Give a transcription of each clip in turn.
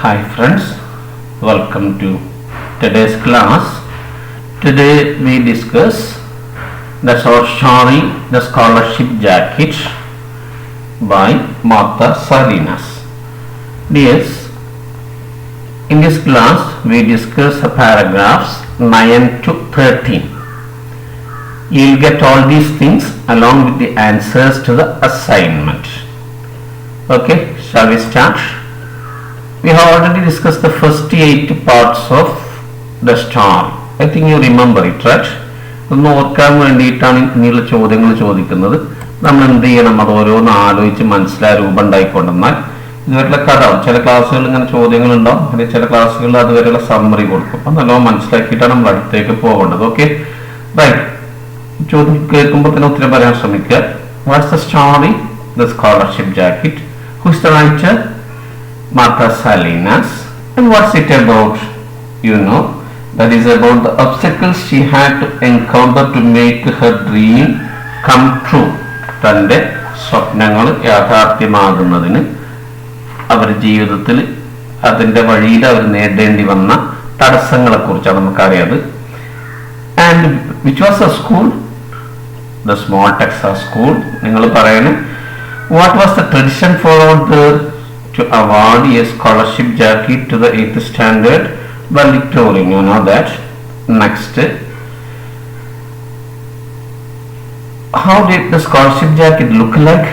Hi friends, welcome to today's class. Today we discuss the short story The Scholarship Jacket by Martha Salinas. Yes, in this class we discuss the paragraphs 9 to 13. You will get all these things along with the answers to the assignment. Okay, shall we start? We have already discussed the first 8 parts of the story. I think you remember it, right? ഒന്ന് ഓർക്കാൻ വേണ്ടിയിട്ടാണ് ഇങ്ങനെയുള്ള ചോദ്യങ്ങൾ ചോദിക്കുന്നത്. നമ്മൾ എന്ത് ചെയ്യണം, അത് ഓരോന്ന് ആലോചിച്ച് മനസ്സിലായ രൂപം ഉണ്ടായിക്കൊണ്ടെന്നാൽ ഇതുവരെയുള്ള കഥ ചില ക്ലാസ്സുകളിൽ ഇങ്ങനെ ചോദ്യങ്ങൾ ഉണ്ടാവും, അല്ലെങ്കിൽ ചില ക്ലാസ്സുകളിൽ അതുവരെയുള്ള സമ്മറി കൊടുക്കും. അപ്പം നല്ലോണം മനസ്സിലാക്കിയിട്ടാണ് നമ്മൾ അടുത്തേക്ക് പോകേണ്ടത്. Okay, right. ചോദ്യം കേൾക്കുമ്പോൾ തന്നെ ഉത്തരം പറയാൻ ശ്രമിക്കുക. What's the story the scholarship jacket? Who is the writer? Martha Salinas. And what's it about? You know, that is about the obstacles she had to encounter to make her dream come true. തൻ്റെ സ്വപ്നങ്ങൾ യാഥാർത്ഥ്യമാകുന്നതിന് അവർ ജീവിതത്തിൽ അതിൻ്റെ വഴിയിൽ അവർ നേടേണ്ടി വന്ന തടസ്സങ്ങളെ കുറിച്ചാണ് നമുക്കറിയാത്. And which was a school? The small Texas school. നിങ്ങൾ പറയണേ, what was the tradition followed to award a scholarship jacket to the 8th standard valedictorian? You know that. Next, how did the scholarship jacket look like?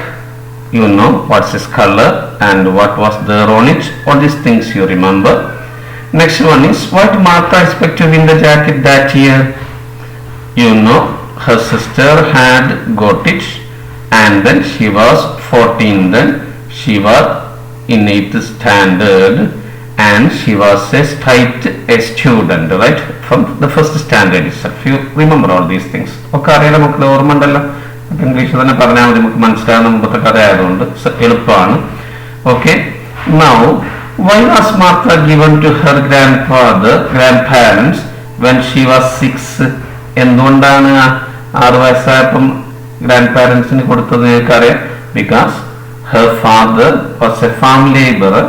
You know, what's its color and what was there on it? All these things you remember. Next one is, why did Martha expect to win the jacket that year? You know, her sister had got it and then she was 14 then. She was in 8th standard and she was a straight a student, right, from the first standard itself. You remember all these things. ഒക്കെ അറിയാലോ മക്കളെ, ഓർമ്മ ഉണ്ടല്ലോ. ഇംഗ്ലീഷിൽ തന്നെ പറഞ്ഞാൽ മതി, നമുക്ക് മനസ്സിലാകുന്ന മുമ്പത്തെ കഥ ആയതുകൊണ്ട് എളുപ്പമാണ്. Okay, now why was Martha given to her grandparents when she was 6? എന്തുകൊണ്ടാണ് 6 വയസ്സായപ്പം ഗ്രാൻഡ് പാരൻസിന് കൊടുത്തത് നിങ്ങൾക്കറിയാം? Because her father was a farm laborer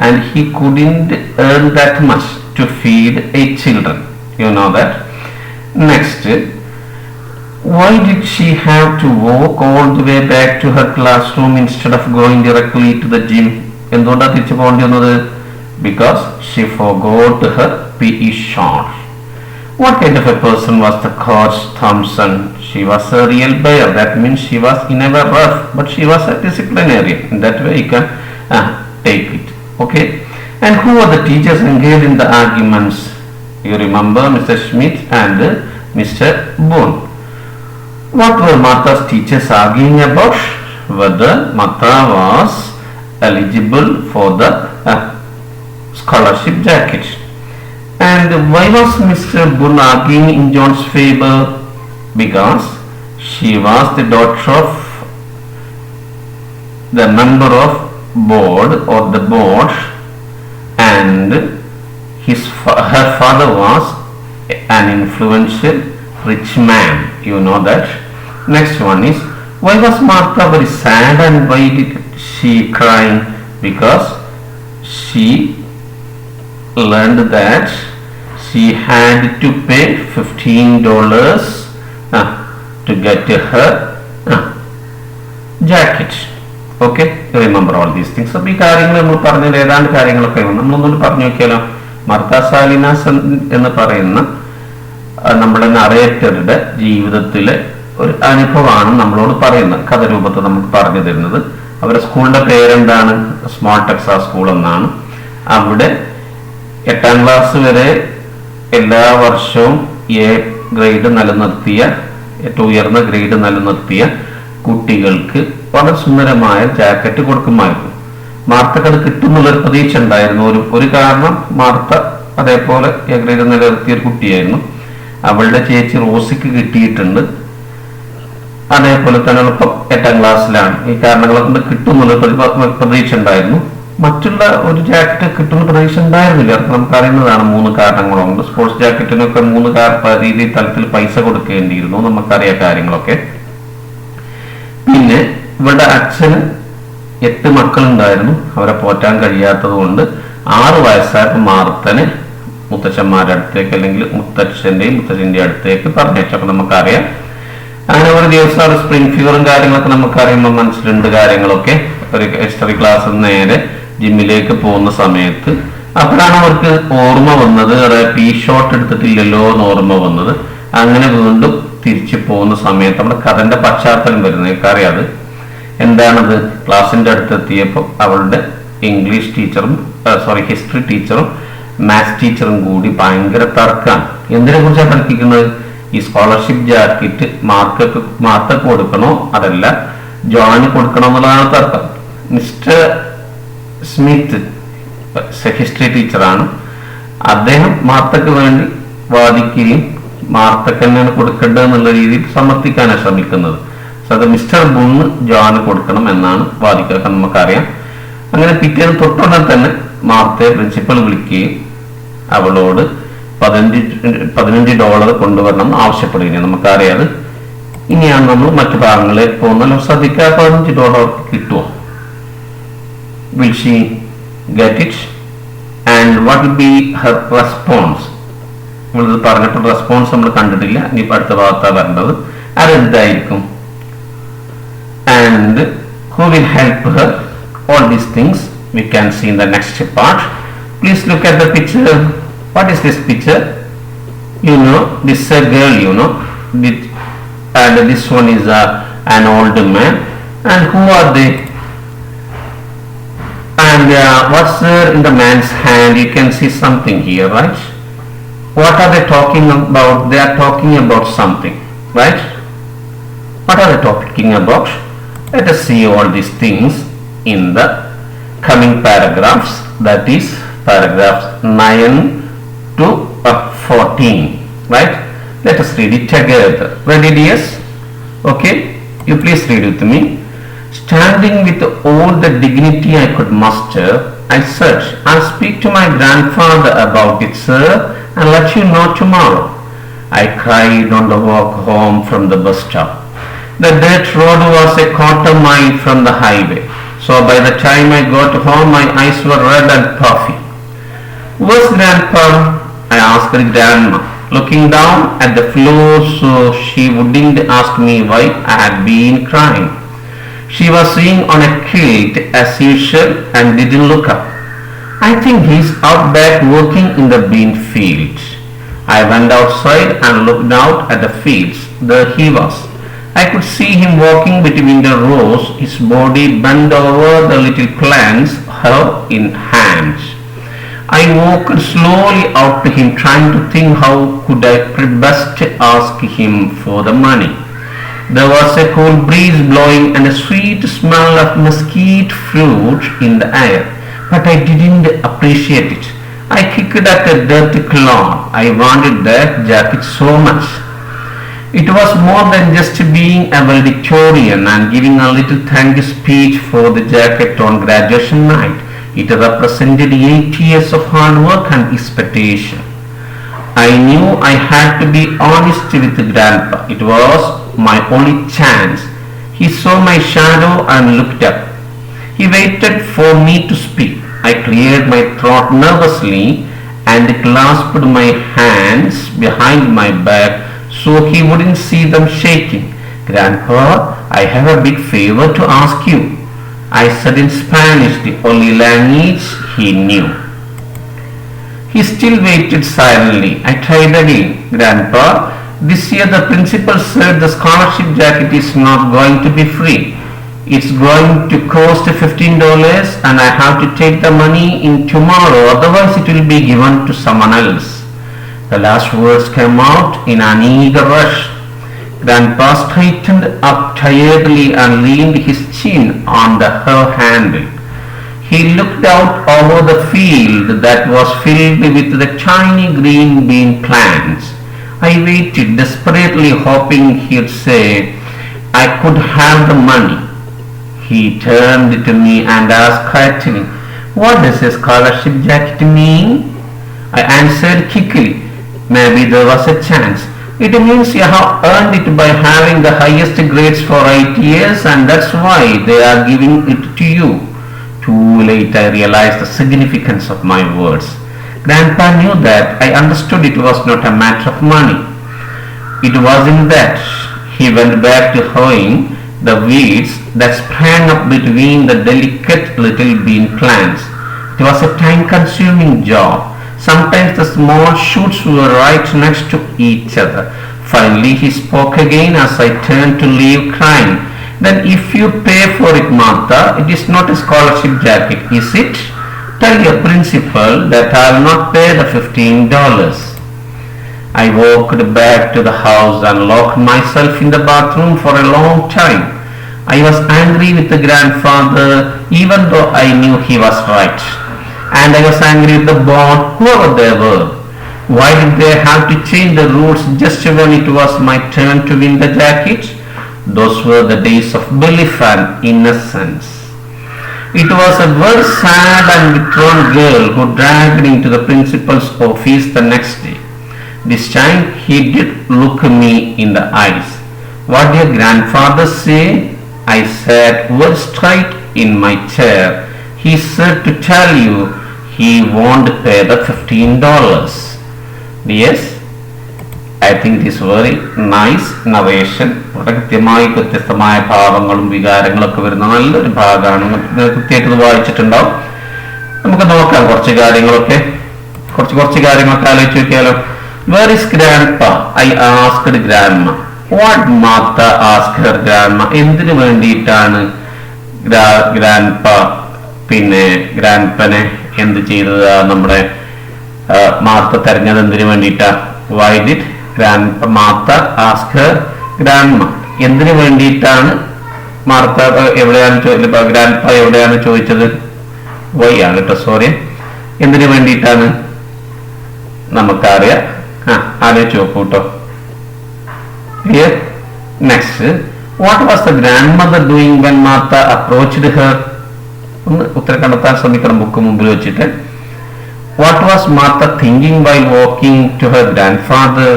and he couldn't earn that much to feed 8 children. You know that. Next, why did she have to walk all the way back to her classroom instead of going directly to the gym? എന്തുകൊണ്ടാണ് തിരിച്ചു പോകേണ്ടി വന്നത്? Because she forgot her PE shorts. What kind of a person was the coach Thompson? She was a real bear. That means she was never rough, but she was a disciplinarian. In that way you can take it. Okay. And who were the teachers engaged in the arguments? You remember Mr. Schmidt and Mr. Boone. What were Martha's teachers arguing about? Whether Martha was eligible for the scholarship jacket. And why was Mr. Boone arguing in John's favor? Because she was the daughter of the member of board or the board, and her father was an influential rich man. You know that. Next one is, why was Martha very sad and why did she cry? Because she learned that she had to pay $15 to get her jacket. Okay, remember all these things. അപ്പോൾ ഈ കാര്യങ്ങൾ നമ്മൾ പറഞ്ഞത് ഏതാണ്ട് കാര്യങ്ങളൊക്കെ നമ്മളൊന്നുകൂടി പറഞ്ഞു നോക്കിയാലോ. മർത്ത സാലിനാസ് എന്ന് പറയുന്ന നമ്മുടെ നറേറ്ററുടെ ജീവിതത്തിലെ ഒരു അനുഭവമാണ് നമ്മളോട് പറയുന്നത്, കഥ രൂപത്തിൽ നമുക്ക് പറഞ്ഞു തരുന്നത്. അവരുടെ സ്കൂളിന്റെ പേരെന്താണ്? സ്മോൾ ടെക്സാസ് സ്കൂൾ എന്നാണ്. അവിടെ 8ാം ക്ലാസ് വരെ എല്ലാ വർഷവും A ഗ്രേഡ് നിലനിർത്തിയ, ഏറ്റവും ഉയർന്ന ഗ്രേഡ് നിലനിർത്തിയ കുട്ടികൾക്ക് വളരെ സുന്ദരമായ ജാക്കറ്റ് കൊടുക്കുമായിരുന്നു. മാർത്തക്ക് അത് കിട്ടുന്നുള്ളൊരു പ്രതീക്ഷ ഉണ്ടായിരുന്നു. ഒരു കാരണം, മാർത്ത അതേപോലെ A ഗ്രേഡ് നിലനിർത്തിയ ഒരു കുട്ടിയായിരുന്നു. അവളുടെ ചേച്ചി റോസിക്ക് കിട്ടിയിട്ടുണ്ട്. അതേപോലെ തന്നെ എളുപ്പം 8ാം ക്ലാസ്സിലാണ്. ഈ കാരണങ്ങളെ കൊണ്ട് കിട്ടുന്നുള്ള പ്രതീക്ഷ ഉണ്ടായിരുന്നു. മറ്റുള്ള ഒരു ജാക്കറ്റ് കിട്ടുന്ന പ്രതീക്ഷ ഉണ്ടായിരുന്നില്ല. നമുക്കറിയുന്നതാണ് 3 കാരണങ്ങളുണ്ട്. സ്പോർട്സ് ജാക്കറ്റിനൊക്കെ 3 രീതിയിൽ തലത്തിൽ പൈസ കൊടുക്കേണ്ടിയിരുന്നു. നമുക്കറിയാം കാര്യങ്ങളൊക്കെ. പിന്നെ ഇവരുടെ അച്ഛന് 8 മക്കളുണ്ടായിരുന്നു. അവരെ പോറ്റാൻ കഴിയാത്തത് കൊണ്ട് 6 വയസ്സായപ്പോൾ മാർത്തന് മുത്തച്ഛന്മാരുടെ അടുത്തേക്ക് അല്ലെങ്കിൽ മുത്തച്ഛൻ്റെ അടുത്തേക്ക് പറഞ്ഞയച്ചു. അപ്പൊ നമുക്കറിയാം അങ്ങനെ ഒരു ദിവസം ഒരു സ്പ്രിംഗ് ഫീവറും കാര്യങ്ങളൊക്കെ നമുക്കറിയുമ്പോൾ മനസ്സിലുണ്ട് കാര്യങ്ങളൊക്കെ. ഒരു ഹിസ്റ്ററി ക്ലാസ് നേരെ ജിമ്മിലേക്ക് പോകുന്ന സമയത്ത് അപ്പോഴാണ് അവർക്ക് ഓർമ്മ വന്നത്, ടീ ഷോട്ട് എടുത്തിട്ടില്ലല്ലോ എന്ന് ഓർമ്മ വന്നത്. അങ്ങനെ വീണ്ടും തിരിച്ചു പോകുന്ന സമയത്ത് നമ്മുടെ കഥന്റെ പശ്ചാത്തലം വരുന്നത് അറിയാതെ എന്താണത്, ക്ലാസിന്റെ അടുത്തെത്തിയപ്പോൾ അവളുടെ ഇംഗ്ലീഷ് ടീച്ചറും ഹിസ്റ്ററി ടീച്ചറും മാത്സ് ടീച്ചറും കൂടി ഭയങ്കര തർക്കാണ്. എന്തിനെ കുറിച്ചാണ് തർക്കിക്കുന്നത്? ഈ സ്കോളർഷിപ്പ് ജാക്കറ്റ് മാർക്കൊക്കെ കൊടുക്കണോ അതല്ല ജോണിന് കൊടുക്കണോ എന്നുള്ളതാണ് തർക്കം. മിസ്റ്റർ സ്മിത്ത് ഹിസ്റ്ററി ടീച്ചറാണ്, അദ്ദേഹം മാർത്തക്ക് വേണ്ടി വാദിക്കുകയും മാർത്തക്ക് തന്നെയാണ് കൊടുക്കേണ്ടത് എന്നുള്ള രീതിയിൽ സമർത്ഥിക്കാനാണ് ശ്രമിക്കുന്നത്. അത് മിസ്റ്റർ ബുണ് ജോന് കൊടുക്കണം എന്നാണ് വാദിക്കുക. നമുക്കറിയാം. അങ്ങനെ പിറ്റേന്ന് തൊട്ടുടനെ തന്നെ മാർത്തയെ പ്രിൻസിപ്പൽ വിളിക്കുകയും അവളോട് $15 കൊണ്ടുവരണം എന്ന് ആവശ്യപ്പെടുകയാണ്. നമുക്കറിയാതെ ഇനിയാണ് നമ്മൾ മറ്റു ഭാഗങ്ങളിലേക്ക് പോകുന്നല്ലോ. ശ്രദ്ധിക്കുക, $15 കിട്ടുമോ? Will she get it? And what will be her response? നമ്മളിത് പറഞ്ഞപ്പോൾ റെസ്പോൺസ് നമ്മൾ കണ്ടിട്ടില്ല. ഇനിയിപ്പോൾ അടുത്ത ഭാഗത്താണ് വരേണ്ടത്. അതെന്തായിരിക്കും? And who will help her? All these things we can see in the next part. Please look at the picture. What is this picture? You know, this is a girl, and this one is an old man. And who are they? And what's there in the man's hand? You can see something here, right? What are they talking about? They are talking about something, right? What are they talking about? Let us see all these things in the coming paragraphs, that is paragraphs 9 to 14, right? Let us read it together. Ready, dears? Okay, you please read with me. Standing with all the dignity I could muster, I said, I'll speak to my grandfather about it, sir, and let you know tomorrow. I cried on the walk home from the bus stop. The dirt road was a quarter mile from the highway, so by the time I got home, my eyes were red and puffy. Where's Grandpa? I asked Grandma, looking down at the floor so she wouldn't ask me why I had been crying. She was sitting on a quilt as usual and didn't look up. I think he's out back working in the bean fields. I went outside and looked out at the fields. There he was. I could see him walking between the rows, his body bent over the little plants held in hands. I walked slowly out to him, trying to think how could I best ask him for the money. There was a cool breeze blowing and a sweet smell of mesquite fruit in the air, but I didn't appreciate it. I kicked at a dirty cloth. I wanted that jacket so much. It was more than just being a valedictorian and giving a little thank you speech for the jacket on graduation night. It represented 8 years of hard work and expectation. I knew I had to be honest with Grandpa. It was my only chance. He saw my shadow and looked up. He waited for me to speak. I cleared my throat nervously and clasped my hands behind my back so he wouldn't see them shaking. Grandpa, I have a big favor to ask you, I said in Spanish, the only language he knew. He still waited silently. I tried again. Grandpa, this year the principal said the scholarship jacket is not going to be free. It's going to cost $15 and I have to take the money in tomorrow, otherwise it will be given to someone else. The last words came out in an eager rush. Grandpa straightened up tiredly and leaned his chin on the her handle. He looked out over the field that was filled with the tiny green bean plants. I waited, desperately hoping he'd say, I could have the money. He turned to me and asked quietly, what does a scholarship jacket mean? I answered quickly, maybe there was a chance. It means you have earned it by having the highest grades for 8 years and that's why they are giving it to you. Too late I realized the significance of my words. Grandpa knew that I understood it was not a matter of money. It wasn't that. He went back to hoeing the weeds that sprang up between the delicate little bean plants. It was a time-consuming job. Sometimes the small shoots were right next to each other. Finally he spoke again as I turned to leave, crying, "Then if you pay for it, Martha, it is not a scholarship jacket, is it? Tell your principal that I will not pay the $15. I walked back to the house and locked myself in the bathroom for a long time. I was angry with the grandfather even though I knew he was right. And I was angry with the bond, whoever they were. Why did they have to change the rules just when it was my turn to win the jacket? Those were the days of belief and innocence. It was a very sad and withdrawn girl who dragged into the principal's office the next day. This time he did look me in the eyes. "What did your grandfather say?" I sat very straight in my chair. "He said to tell you he won't pay the $15. Yes, I think this very nice narration. വളരെ കൃത്യമായി വ്യത്യസ്തമായ ഭാവങ്ങളും വികാരങ്ങളൊക്കെ വരുന്ന നല്ലൊരു ഭാഗമാണ്. കൃത്യമായിട്ട് വായിച്ചിട്ടുണ്ടാവും. നമുക്ക് നോക്കാം കുറച്ച് കാര്യങ്ങളൊക്കെ ആലോചിച്ച് നോക്കിയാലോ. Where is grandpa? I asked grandma. What Martha asked her grandma. എന്തിനു വേണ്ടിയിട്ടാണ് ഗ്രാൻഡ്പ പിന്നെ ഗ്രാൻഡ്പനെ എന്ത് ചെയ്തത് നമ്മുടെ മാർത്ത തെരഞ്ഞത് എന്തിനു വേണ്ടിയിട്ടാ? Why did Martha ask her grandma? എന്തിനു വേണ്ടിയിട്ടാണ് മാർത്ത ഗ്രാൻഡ്പ എവിടെയാണ് ചോദിച്ചത്? വൈ ആണ് കേട്ടോ, സോറി. എന്തിനു വേണ്ടിയിട്ടാണ് നമുക്കറിയാം. ആലോചിച്ച് നോക്കൂ കേട്ടോ. Here, next, what was the grandmother doing when Martha approached her? ഒന്ന് ഉത്തരം കണ്ടെത്താൻ ശ്രമിക്കണം ബുക്ക് മുമ്പിൽ വെച്ചിട്ട്. What was Martha thinking while walking to her grandfather?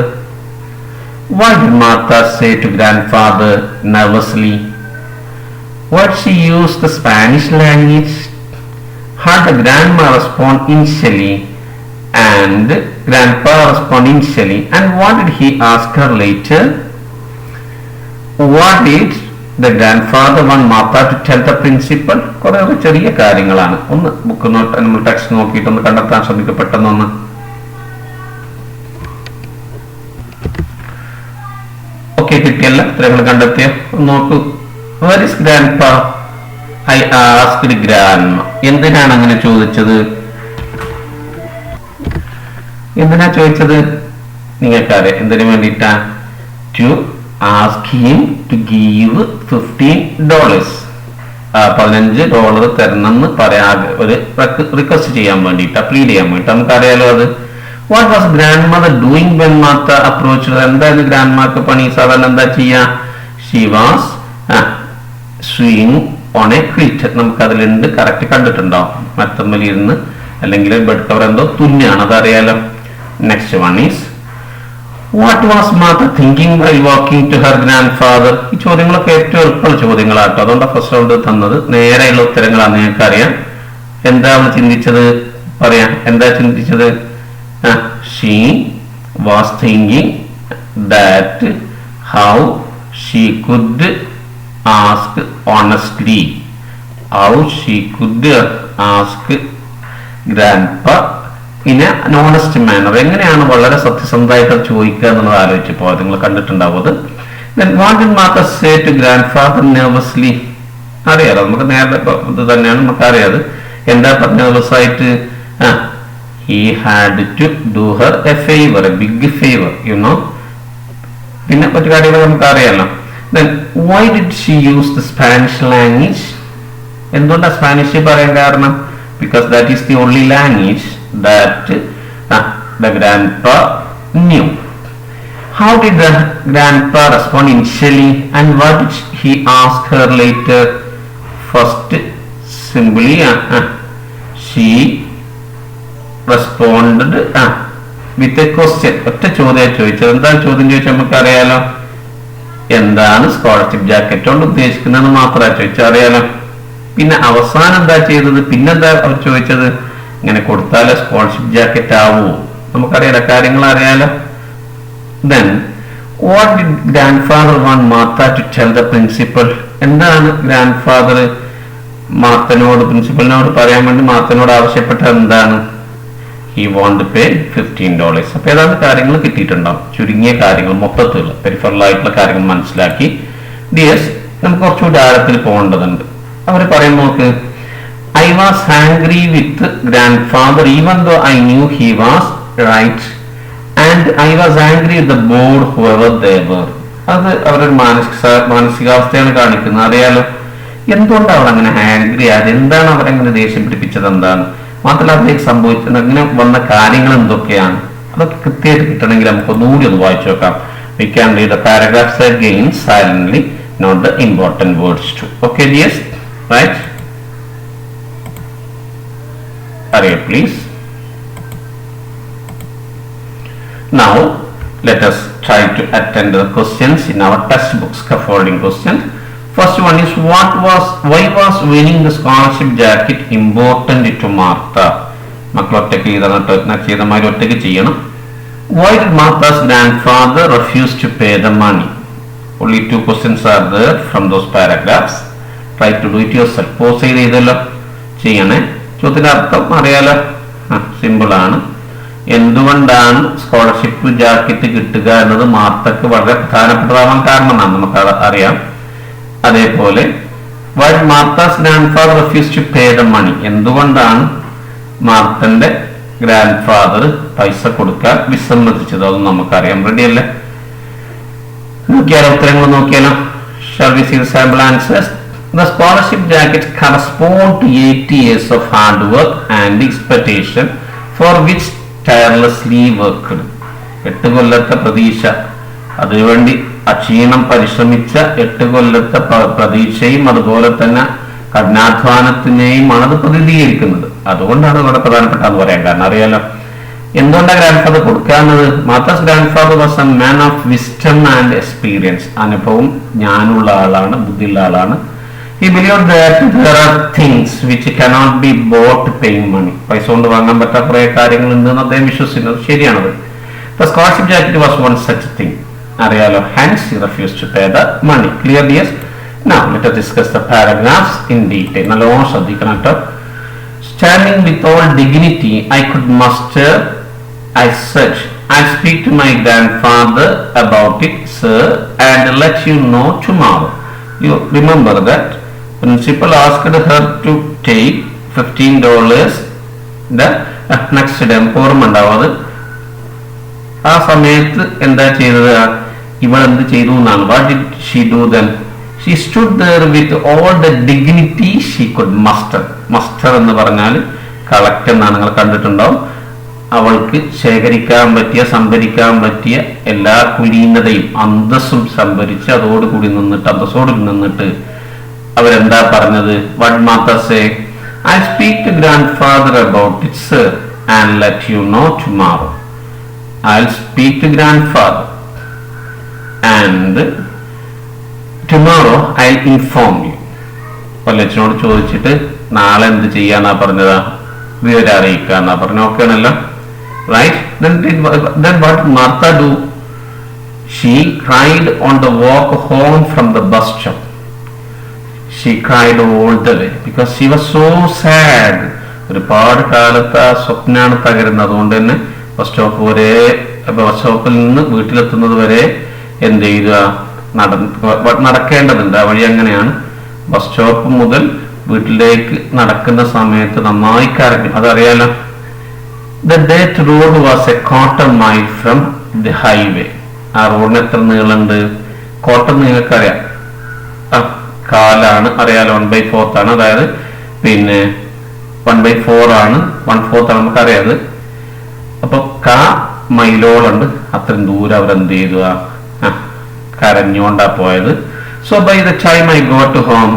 What did Martha say to grandfather nervously? Why did she use the Spanish language? How did the grandma respond initially and grandpa respond initially? And what did he ask her later? What did the grandfather want Martha to tell the principal? കുറെ ചെറിയ കാര്യങ്ങളാണ്. ഒന്ന് book നമ്മൾ text നോക്കിയിട്ട് ഒന്ന് കണ്ടെത്താൻ ശ്രമിക്കപ്പെട്ടെന്നൊന്ന്. Okay, കിട്ടിയല്ല ഉത്തരങ്ങൾ കണ്ടെത്തിയ നോക്കൂ. Where is grandpa? I asked grandma. എന്തിനാണ് അങ്ങനെ ചോദിച്ചത്? നിങ്ങൾക്കറിയാം എന്തിനു വേണ്ടിയിട്ടാ? To ask him to give $15. $15 തരണമെന്ന് ഒരു റിക്വസ്റ്റ് ചെയ്യാൻ വേണ്ടിയിട്ടാ, പ്ലീഡ് ചെയ്യാൻ വേണ്ടിട്ട്. നമുക്കറിയാലോ അത്. What was grandmother doing when Martha approached her? എന്തായിരുന്നു ഗ്രാൻഡ്മാർക്ക് പണി? സാധാരണ എന്താ ചെയ്യാ? She was sewing on a quilt. നമുക്കതിലുണ്ട്, കറക്റ്റ് കണ്ടിട്ടുണ്ടാവും. മരത്തമ്മലിരുന്ന് അല്ലെങ്കിൽ ബെഡ് കവർ എന്തോ തുന്നാണ്, അതറിയാലോ. Next one is, what was Martha thinking while walking to her grandfather? ഈ ചോദ്യങ്ങളൊക്കെ ഏറ്റവും എളുപ്പമുള്ള ചോദ്യങ്ങളാട്ടോ, അതുകൊണ്ടാണ് ഫസ്റ്റ് റൗണ്ട് തന്നത്. നേരെയുള്ള ഉത്തരങ്ങളാണ്. നിങ്ങൾക്കറിയാം എന്താ അവൾ ചിന്തിച്ചത്. പറയാം എന്താ ചിന്തിച്ചത്. She was thinking that how she could ask honestly, how she could ask grandpa in an honest manner. എങ്ങനെയാണ് വളരെ സത്യസന്ധമായിട്ട് ചോദിക്കുക എന്നുള്ളത് ആലോചിച്ചപ്പോൾ നിങ്ങൾ കണ്ടിട്ടുണ്ടാവും അത്. Then what did Martha say to grandfather nervously? അറിയാലോ, നമുക്ക് നേരത്തെ ഇത് തന്നെയാണ് നമുക്കറിയാത്. എന്താ nervous ആയിട്ട്? He had to do her a favor, a big favor, you know. പിന്നെ മറ്റു കാര്യങ്ങൾ നമുക്കറിയാലോ. Then why did she use the Spanish language? എന്തുകൊണ്ടാണ് സ്പാനിഷ് പറയാൻ കാരണം? Because that is the only language that the grandpa knew. How did the grandpa respond initially and what did he ask her later? First, simply she responded with a question. ഒറ്റ ചോദ്യം ചോദിച്ചത്. എന്താ ചോദ്യം ചോദിച്ചാൽ നമുക്കറിയാലോ. എന്താണ് സ്കോളർഷിപ്പ് ജാക്കറ്റ് കൊണ്ട് ഉദ്ദേശിക്കുന്നതെന്ന് മാത്രമേ ചോദിച്ചാൽ അറിയാലോ. പിന്നെ അവസാനം എന്താ ചെയ്തത്, പിന്നെന്താ അവർ ചോദിച്ചത്, ഇങ്ങനെ കൊടുത്താലേ സ്കോളർഷിപ്പ് ജാക്കറ്റ് ആവൂ, നമുക്കറിയാലോ, കാര്യങ്ങൾ അറിയാലോ. Then what did grandfather want Martha to tell the principal? എന്താണ് ഗ്രാൻഡ് ഫാദർ മാർത്തനോട്, പ്രിൻസിപ്പലിനോട് പറയാൻ വേണ്ടി മാർത്തനോട് ആവശ്യപ്പെട്ടത് എന്താണ്? He want to pay $15. അപ്പൊ ഏതാണ്ട് കാര്യങ്ങൾ കിട്ടിയിട്ടുണ്ടാവും, ചുരുങ്ങിയ കാര്യങ്ങൾ, മൊത്തത്തിലുള്ള പെരിഫറൽ ആയിട്ടുള്ള കാര്യങ്ങൾ മനസ്സിലാക്കി. ഡിയേഴ്സ്, നമുക്ക് കുറച്ചുകൂടി ആഴത്തിൽ പോകേണ്ടതുണ്ട്. അവർ പറയും, നോക്ക്, I was angry with grandfather even though I knew he was right and I was angry with the board whoever they were. അത് അവരൊരു മാനസികാവസ്ഥയാണ് കാണിക്കുന്നത്, അറിയാലോ. എന്തുകൊണ്ടാണ് അവർ അങ്ങനെ ആംഗ്രി ആയത്, എന്താണ് അവരങ്ങനെ ദേഷ്യം പിടിപ്പിച്ചത്, എന്താണ്, മാത്രമല്ല അതിലേക്ക് സംഭവിച്ചത്, അങ്ങനെ വന്ന കാര്യങ്ങൾ എന്തൊക്കെയാണ്, അതൊക്കെ കൃത്യമായിട്ട് കിട്ടണമെങ്കിൽ നമുക്ക് ഒന്നുകൂടി ഒന്ന് വായിച്ചു നോക്കാം. We can read the paragraphs again silently, not the important words too. Okay, yes, right? Hurry up, please. Now let us try to attend the questions in our textbook, scaffolding questions. First one is, why was winning the scholarship jacket important to Martha? മക്കളൊറ്റയ്ക്ക് ചെയ്തമാതിരി ഒറ്റയ്ക്ക് ചെയ്യണം. Why did Martha's grandfather refuse to pay the money? Only 2 questions are there from those paragraphs. Try to do it yourself. Pause ചെയ്തല്ലോ, ചെയ്യണേ. ചോദ്യത്തിന്റെ അർത്ഥം അറിയാലോ, simple ആണ്. എന്തുകൊണ്ടാണ് scholarship jacket കിട്ടുക എന്നത് മാർത്തക്ക് വളരെ പ്രധാനപ്പെട്ടതാവാൻ കാരണമെന്നാണ് നമുക്ക് അറിയാം. അതേപോലെ why Martha's grandfather refused to pay the money, എന്തുകൊണ്ടാണ് മാർത്തന്റെ ഗ്രാൻഡ് ഫാദർ പൈസ കൊടുക്കാൻ വിസമ്മതിച്ചത്, അതും നമുക്കറിയാം. റെഡി അല്ലേ? നോക്കിയാലോ, ഉത്തരങ്ങൾ നോക്കിയാലോ. Shall we see the sample answers? The scholarship jacket correspond to 80 years of hard work and expectation for which tirelessly worked. 8 കൊല്ലത്തെ പ്രതീക്ഷ, അതിനുവേണ്ടി അക്ഷീണം പരിശ്രമിച്ച 8 കൊല്ലത്തെ പ്രതീക്ഷയും അതുപോലെ തന്നെ കഠിനാധ്വാനത്തിനെയും ആണ് അത് പ്രതിനിധീകരിക്കുന്നത്. അതുകൊണ്ടാണ് വളരെ പ്രധാനപ്പെട്ടതെന്ന് പറയാൻ കാരണം, അറിയാലോ. എന്തുകൊണ്ടാണ് ഗ്രാൻഡ് ഫാദർ കൊടുക്കാവുന്നത്? Martha's grandfather was a man of wisdom and experience. അനുഭവം, ജ്ഞാനമുള്ള ആളാണ്, ബുദ്ധിയുള്ള ആളാണ്. He believed that there are things which cannot be bought paying money. പൈസ കൊണ്ട് വാങ്ങാൻ പറ്റാത്ത കുറെ കാര്യങ്ങൾ ഉണ്ടെന്ന് അദ്ദേഹം വിശ്വസിക്കുന്നത് ശരിയാണത്. The scholarship jacket was one such thing. അറിയാലോ. Hence he refused to pay the money. Clear, yes? Now let us discuss the paragraphs in detail. നല്ലോണം ശ്രദ്ധിക്കണം കേട്ടോ. Standing with all dignity I could muster, I said, I'll speak to my grandfather about it, sir, and let you know tomorrow. You remember that principal asked her to take $15 the next day. ഓർമ്മയുണ്ടാവും. ആ സമയത്ത് എന്താ ചെയ്തത്, ഇവൾ എന്ത് ചെയ്തു എന്നാണ്. What did she do then? She stood there with all the dignity she could muster. Muster എന്ന് പറഞ്ഞാൽ കളക്ട് എന്നാണ്, നിങ്ങൾ കണ്ടിട്ടുണ്ടാവും. അവൾക്ക് ശേഖരിക്കാൻ പറ്റിയ, സംഭരിക്കാൻ പറ്റിയ എല്ലാ കുലീനതയും അന്തസ്സും സംഭരിച്ച് അതോടുകൂടി നിന്നിട്ട്, അന്തസ്സോട് നിന്നിട്ട് അവരെന്താ പറഞ്ഞത്? What Martha say? I speak to grandfather about it, sir, and let you know tomorrow. I'll speak to grandfather and tomorrow I'll inform you. പല്ലച്ചനോട് ചോദിച്ചിട്ട് നാളെ എന്ത് ചെയ്യാന്നാ പറഞ്ഞതാ, വിവരം അറിയിക്കാന്നാ പറഞ്ഞു. ഓക്കെ ആണല്ലോ, right? Then what did Martha do? She cried on the walk home from the bus stop. She cried all the way because she was so sad. ഒരുപാട് കാലത്ത് ആ സ്വപ്നാണ് തകരുന്നത്. അതുകൊണ്ട് തന്നെ ബസ് സ്റ്റോപ്പിൽ നിന്ന് വീട്ടിലെത്തുന്നത് വരെ എന്ത് ചെയ്യുക, നടക്കേണ്ടതുണ്ട്. ആ വഴി അങ്ങനെയാണ്. ബസ് സ്റ്റോപ്പ് മുതൽ വീട്ടിലേക്ക് നടക്കുന്ന സമയത്ത് നന്നായി കരഞ്ഞു, അതറിയാലോ. The that road was a quarter mile from the highway. ആ റോഡിന് എത്ര നീളമുണ്ട്? ക്വാർട്ടർ നിങ്ങൾക്കറിയാം, കാലാണ്, അറിയാലോ. 1/4 ആണ്, അതായത് പിന്നെ 1/4 ആണ്, 1/4 ആണ് നമുക്കറിയാത്. അപ്പൊ മൈലോളുണ്ട്, അത്രയും ദൂരം അവരെന്ത് ചെയ്തു, കരഞ്ഞോണ്ടാ പോയത്. So by the time I got to home,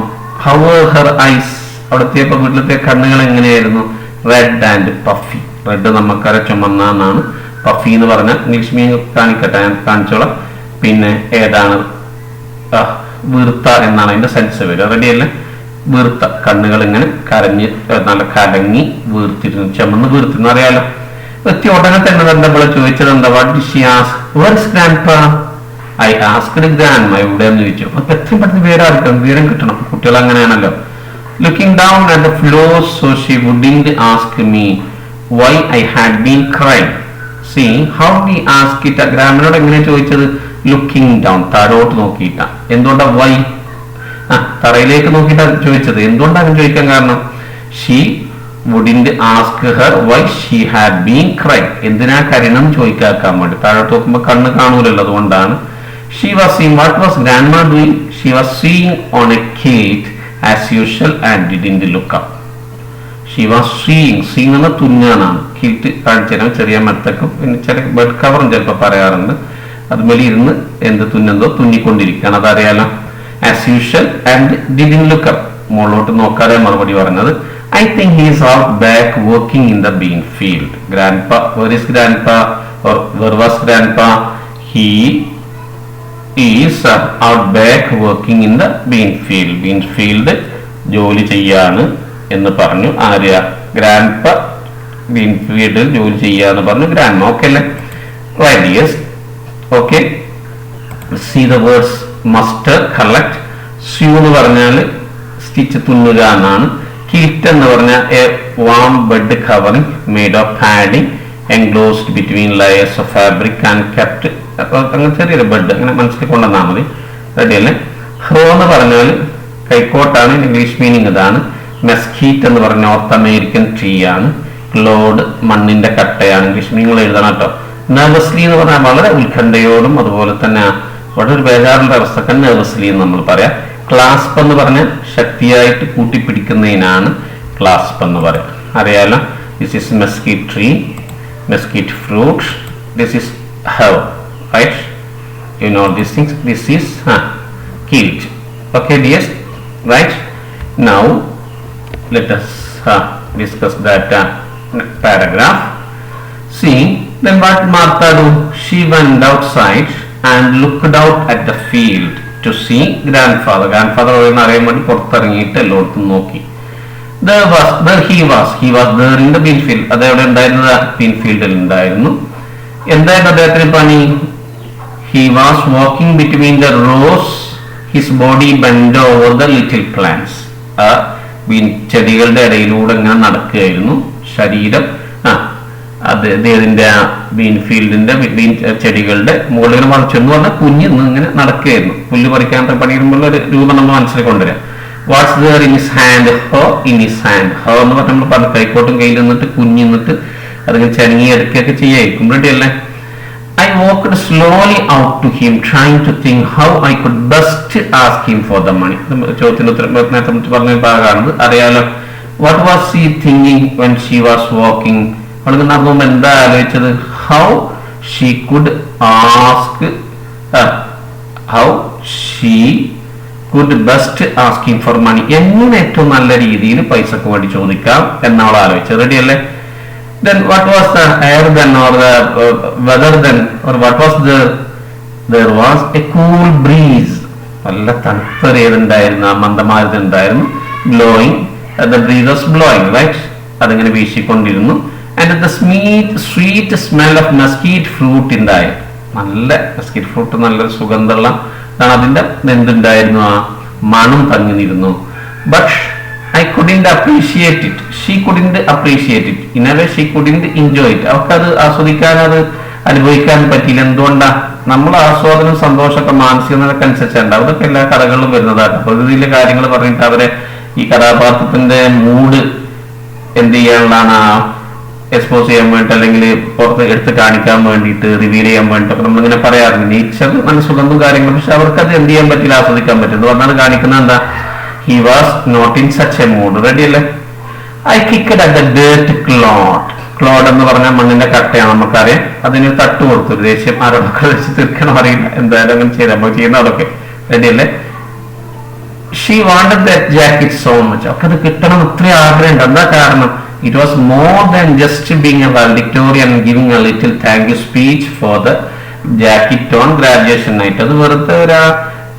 how were her eyes? അവിടത്തെ വീട്ടിലത്തെ കണ്ണുകൾ എങ്ങനെയായിരുന്നു? Red and puffy. റെഡ് നമുക്കറിയാം ചുമന്നാണ്, പഫി എന്ന് പറഞ്ഞാൽ ഇംഗ്ലീഷ് മീൻ കാണിക്കട്ടെ, ഞാൻ കാണിച്ചോളാം. പിന്നെ ഏതാണ്? വീർത്ത എന്നാണ് അതിന്റെ സെൻസ് വരിക. റെഡി അല്ലേ? വീർത്ത കണ്ണുകൾ ഇങ്ങനെ കരഞ്ഞ് നല്ല കലങ്ങി വീർത്തിരുന്നു, ചെമന്ന് വീർത്തിരുന്നു. അറിയാലോ. വ്യക്തി ഉടനെ തന്നെ നമ്മൾ ചോദിച്ചത് എന്താ, what did she ask, where is grandpa? I asked grandma, എവിടെയെന്ന് ചോദിച്ചു. അപ്പൊ എത്രയും പെട്ടെന്ന് വിവരം വിവരം കിട്ടണം, കുട്ടികൾ അങ്ങനെയാണല്ലോ. Looking down at the floor so she wouldn't ask me why I had been crying. See how we ask it. ഗ്രാൻഡ്മയോട് എങ്ങനെ ചോദിച്ചത്? ലുക്കിംഗ് ഡൗൺ, താഴോട്ട് നോക്കിയിട്ടാ. എന്തുകൊണ്ടാ വൈ? തറയിലേക്ക് നോക്കിയിട്ടാണ് ചോദിച്ചത്. എന്തുകൊണ്ടാണ് അങ്ങനെ ചോദിക്കാൻ കാരണം? She wouldn't ask her why she had been crying. എന്തിനാ കരയണം ചോദിക്കാൻ വേണ്ടി. താഴോട്ട് നോക്കുമ്പോൾ കണ്ണ് കാണൂലല്ലോ, അതുകൊണ്ടാണ്. She was sewing what was grandma doing. She was sewing on a quilt as usual and didn't look up. She was sewing, sewing എന്ന തുന്നാനാണ്. കീറ്റ് കാണിച്ചു തരാം. ചെറിയ മെത്തക്കും പിന്നെ ചില ബെഡ് കവറും ചിലപ്പോൾ പറയാറുണ്ട്. അതുപോലെ ഇരുന്ന് എന്ത് തുന്നെന്തോ തുന്നിക്കൊണ്ടിരിക്കുകയാണ്, അതറിയാലോ. As usual and didn't look up, മുകളിലോട്ട് നോക്കാതെ മറുപടി പറഞ്ഞത്. I think he is out back working in the bean field. Grandpa, where is grandpa? Or where was grandpa? He is out back working in the bean field. Bean field ജോലി ചെയ്യാണ് എന്ന് പറഞ്ഞു. Arya? Grandpa been ഫീൽഡിൽ ജോലി ചെയ്യാന്ന് പറഞ്ഞു grandma. Okay അല്ലേ? Right, yes. Okay. See the words muster, collect. Sew എന്ന് പറഞ്ഞാൽ സ്റ്റിച്ച് തുന്നുക എന്നാണ്. കിറ്റ് എന്ന് പറഞ്ഞാൽ a warm bed covering made of padding enclosed between layers of fabric and kept. അങ്ങനെ ചെറിയൊരു ബെഡ്, അങ്ങനെ മനസ്സിലാക്കൊണ്ടെന്നാൽ മതി. റെഡി അല്ലേ? ഹോ എന്ന് പറഞ്ഞാൽ കൈക്കോട്ടാണ്, ഇംഗ്ലീഷ് മീനിങ് ഇതാണ്. മെസ്കീറ്റ് എന്ന് പറഞ്ഞ നോർത്ത് അമേരിക്കൻ ട്രീ ആണ്. ക്ലോഡ് മണ്ണിന്റെ കട്ടയാണ്, ഇംഗ്ലീഷ് മീനിങ് എഴുതണം കേട്ടോ. നെർവസ്ലി എന്ന് പറഞ്ഞാൽ വളരെ ഉത്കണ്ഠയോടും അതുപോലെ തന്നെ വളരെ ബേജാറിന്റെ അവസ്ഥക്ക് നെർവസ്ലി എന്ന് നമ്മൾ പറയാം. ക്ലാസ്പ് എന്ന് പറഞ്ഞാൽ ശക്തിയായിട്ട് കൂട്ടിപ്പിടിക്കുന്നതിനാണ് ക്ലാസ്പ് എന്ന് പറയാം. അറിയാലോ. This is mesquite tree, mesquite fruit, this is herb, right? You know these things. This is quilt. Okay dears, right? Now let us discuss that paragraph. See, then what Martha do? She went outside and looked out at the field to see grandfather. Grandfather അറിയാൻ വേണ്ടി പുറത്തിറങ്ങിയിട്ട് എല്ലായിടത്തും നോക്കി. There he was there in the bean field. അതെവിടെ ഉണ്ടായിരുന്നത്? bean ഫീൽഡിൽ ഉണ്ടായിരുന്നു. എന്തായിരുന്നു അദ്ദേഹത്തിന് പണി? He was walking between the rows, his body bent over the little plants. Been ചെടികളുടെ ഇടയിലൂടെ ഇങ്ങനെ നടക്കുകയായിരുന്നു. ശരീരം അദ്ദേഹത്തിന്റെ ബീൻ ഫീൽഡിന്റെ ബീൻ ചെടികളുടെ മുകളിൽ മറിച്ചെന്ന് പറഞ്ഞാൽ കുഞ്ഞിന്ന് ഇങ്ങനെ നടക്കുകയായിരുന്നു. പുല്ല് പറിക്കാത്ത പണിയുമ്പോൾ ഒരു രൂപം നമ്മൾ മനസ്സിൽ കൊണ്ടുവരാം. What's there in his hand? Hoe in his hand. Hoe എന്ന് പറഞ്ഞാൽ നമ്മൾ പറഞ്ഞു കൈക്കോട്ടും കയ്യിൽ നിന്നിട്ട് കുഞ്ഞിന്നിട്ട് അതിങ്ങനെ ചനങ്ങി എടുക്കുകയൊക്കെ ചെയ്യായിരിക്കും. റെഡി അല്ലേ? I walked slowly out to him, trying to think how I could best ask him for the money. ചോദ്യത്തിന് ഉത്തരം നേരത്തെ പറഞ്ഞ ഭാഗമാണത്, അറിയാലോ. What was she thinking when she was walking? അവൾക്ക് നടന്നുകൊണ്ട് എന്താ ആലോചിച്ചത്? How she could best ask him for money. എങ്ങനെ ഏറ്റവും നല്ല രീതിയിൽ പൈസക്ക് വേണ്ടി ചോദിക്കാം എന്നവൾ ആലോചിച്ചത്. റെഡി അല്ലേ? Then what was the air then, or the weather then, or what was there was a cool breeze. നല്ല തണുപ്പേറിയതുണ്ടായിരുന്നു, മന്ദമാരുന്നുണ്ടായിരുന്നു. blowing, the breeze was blowing, right? അതിങ്ങനെ വീശിക്കൊണ്ടിരുന്നു. And the sweet smell of mesquite fruit in the air. നല്ല മെസ്കീറ്റ് fruit നല്ലൊരു സുഗന്ധമുള്ള അതിന്റെ എന്തുണ്ടായിരുന്നു? ആ മണം തങ്ങിയിരുന്നു. But I couldn't appreciate it. She couldn't appreciate it. In a way, she couldn't enjoy it. അവർക്കത് ആസ്വദിക്കാൻ, അത് അനുഭവിക്കാൻ പറ്റിയില്ല. എന്തുകൊണ്ടാ? നമ്മൾ ആസ്വാദനം സന്തോഷമൊക്കെ മാനസിക നിലക്ക് അനുസരിച്ചുണ്ട്. അതൊക്കെ എല്ലാ കഥകളിലും വരുന്നതാണ്. പ്രകൃതിയിലെ കാര്യങ്ങൾ പറഞ്ഞിട്ട് അവരെ ഈ കഥാപാത്രത്തിന്റെ മൂഡ് എന്ത് ചെയ്യാനുള്ളതാണ്? എക്സ്പോസ് ചെയ്യാൻ വേണ്ടിയിട്ട് അല്ലെങ്കിൽ പുറത്ത് എടുത്ത് കാണിക്കാൻ വേണ്ടിയിട്ട് റിവീൽ ചെയ്യാൻ വേണ്ടിയിട്ടൊക്കെ നമ്മളിങ്ങനെ പറയാറുണ്ട്. നേച്ചർ നല്ല സുഗന്ധം കാര്യങ്ങൾ, പക്ഷെ അവർക്ക് അത് എന്ത് ചെയ്യാൻ പറ്റില്ല, ആസ്വദിക്കാൻ പറ്റും. പറഞ്ഞാൽ കാണിക്കുന്നത് എന്താ? He was not in such a mood. Ready അല്ലേ? I kicked at the dirt clod. Clod എന്ന് പറഞ്ഞാൽ മണ്ണിന്റെ കട്ടയാണ്, നമുക്കറിയാം. അതിന് തട്ട് കൊടുത്തു. ഒരു ദേഷ്യം ആരോടൊക്കെ വെച്ച് തീർക്കണം അറിയില്ല, എന്തായാലും അങ്ങനെ ചെയ്ത് നമ്മൾ ചെയ്യുന്ന അതൊക്കെ. റെഡി അല്ലേ? She wanted that jacket so much. അവർക്ക് അത് കിട്ടണം ഇത്രയും ആഗ്രഹമുണ്ട്. എന്താ കാരണം? It was more than just being a valedictorian and giving a little thank you speech for the jacket on graduation night. അത് വെറുതെ ഒരു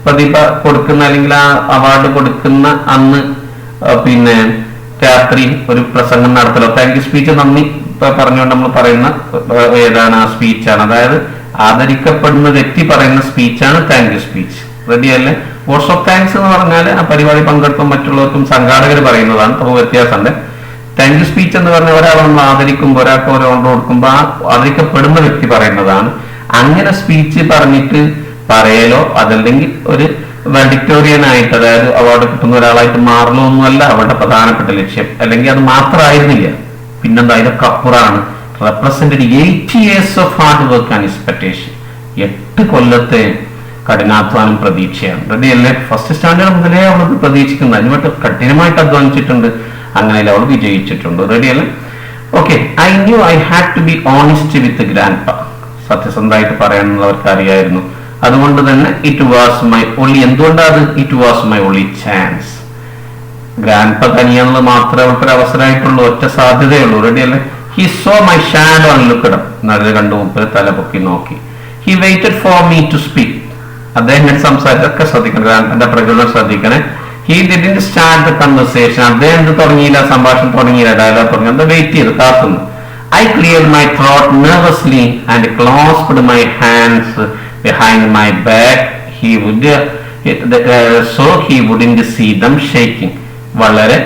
പ്രതിഭ കൊടുക്കുന്ന അല്ലെങ്കിൽ ആ അവാർഡ് കൊടുക്കുന്ന അന്ന് പിന്നെ രാത്രി ഒരു പ്രസംഗം നടത്തലോ, താങ്ക് യു സ്പീച്ച് നന്ദി പറഞ്ഞുകൊണ്ട് നമ്മൾ പറയുന്ന ഏതാണ് ആ സ്പീച്ചാണ്. അതായത് ആദരിക്കപ്പെടുന്ന വ്യക്തി പറയുന്ന സ്പീച്ചാണ് താങ്ക് യു സ്പീച്ച്. റെഡി അല്ലേ? വോട്ട്സ് ഓഫ് താങ്ക്സ് എന്ന് പറഞ്ഞാൽ ആ പരിപാടി പങ്കെടുക്കും മറ്റുള്ളവർക്കും സംഘാടകർ പറയുന്നതാണ്. അപ്പോൾ വ്യത്യാസമുണ്ട്. താങ്ക് യു സ്പീച്ച് എന്ന് പറഞ്ഞാൽ ഒരാൾ നമ്മൾ ആദരിക്കുമ്പോൾ, ഒരാൾക്ക് ഒരു ഓർഡർ കൊടുക്കുമ്പോൾ ആ ആദരിക്കപ്പെടുന്ന വ്യക്തി പറയുന്നതാണ്. അങ്ങനെ സ്പീച്ച് പറഞ്ഞിട്ട് പറയലോ അതല്ലെങ്കിൽ ഒരു വാഡിക്ടോറിയൻ ആയിട്ട്, അതായത് അവാർഡ് കിട്ടുന്ന ഒരാളായിട്ട് മാറലോ ഒന്നുമല്ല അവരുടെ പ്രധാനപ്പെട്ട ലക്ഷ്യം. അല്ലെങ്കിൽ അത് മാത്രമായിരുന്നില്ല, പിന്നെന്താ ഇതൊക്കെ അപ്പുറമാണ്. Represented 80 years of hard work and expectation. 8 കൊല്ലത്തെ കഠിനാധ്വാനം പ്രതീക്ഷയാണ്. റെഡി അല്ലേ? ഫസ്റ്റ് സ്റ്റാൻഡേർഡ് മുതലേ അവൾക്ക് പ്രതീക്ഷിക്കുന്നത്, അതിനുവേണ്ടി കഠിനമായിട്ട് അധ്വാനിച്ചിട്ടുണ്ട്. അങ്ങനെ അവൾ വിജയിച്ചിട്ടുണ്ട്. റെഡി അല്ലേ? Okay. I knew I had to be honest with grandpa. സത്യസന്ധമായിട്ട് പറയാനുള്ളവർക്ക് അറിയായിരുന്നു. അതുകൊണ്ട് തന്നെ ഇറ്റ് വാസ് മൈ ഒള്ളി, എന്തുകൊണ്ടാണ് it was my only chance. Grandpa തനിയാന്നുള്ളത് മാത്രമേ അവർക്കൊരു അവസരമായിട്ടുള്ളൂ, ഒറ്റ സാധ്യതയുള്ളൂ. റെഡി അല്ലേ? He saw my shadow and looked up. നടുവ് കണ്ടു, മുപ്പത് തല പൊക്കി നോക്കി. He waited for me to speak. അദ്ദേഹം സംസാരിച്ചൊക്കെ ശ്രദ്ധിക്കണം, ഗ്രാൻഡ് പ്രകൃതം ശ്രദ്ധിക്കണേ. He didn't start the conversation. അദ്ദേഹം എന്ത് തുടങ്ങിയില്ല, സംഭാഷണം തുടങ്ങിയില്ല, ഡയലോഗ് തുടങ്ങി. അത് വെയിറ്റ് ചെയ്ത് കാത്തുന്നു. I cleared my throat nervously and clasped my hands behind my back. So he wouldn't see them shaking. വളരെ